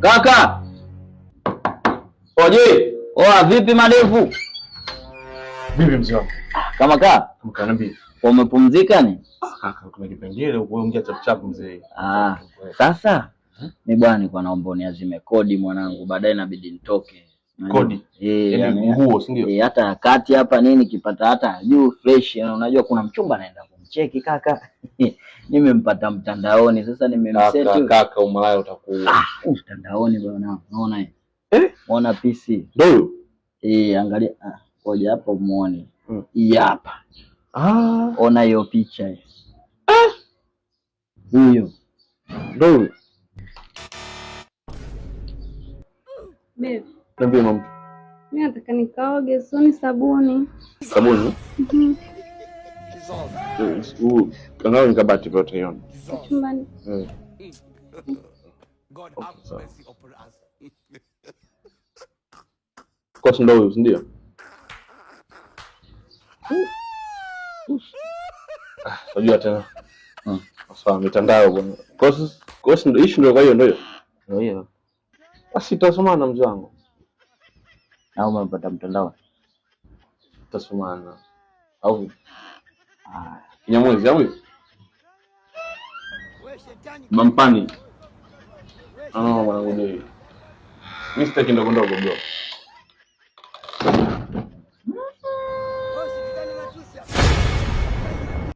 Kaka. Oje. Oa vipi madevu? Vipi mzee wangu? Kama kaa? Mkaniambia. Umepumzika ni? Kaka kuna kipengele uongea chap mzee. Sasa ni bwana nilikuwa naomba uniazime kodi mwanangu, baadaye inabidi nitoke. Kodi? Yani nguo, si ndio? Hata kati hapa nini kipata hata juu fresh, unajua kuna mchumba naenda kumcheki kaka. Nimempata mtandaoni sasa nimemset. Kaka umalaya utakuwa. Mtandaoni bwana, unaona unaona PC. Ndio. Angalia ngoja hapo muone. Hii hapa. Ona hiyo picha hii. Huyo. Ndio. Babe. Niambie mama. Mimi nataka nikaoge, soni sabuni. Sabuni? Kanao nikabati vyote hiyo. Chumbani. God have mercy upon us. Kwa ndio ndio. Unajua tena. Sasa mitandao bwana. Kwa ndio issue ndio kwa hiyo ndio. Ndio hiyo. Basi tutasomana mzee wangu. Au umepata mtandao? Tutasomana. Au Kinyamwezi au hiyo? Mampani. Mwanangu ni. Mimi sitaki ndogo bro.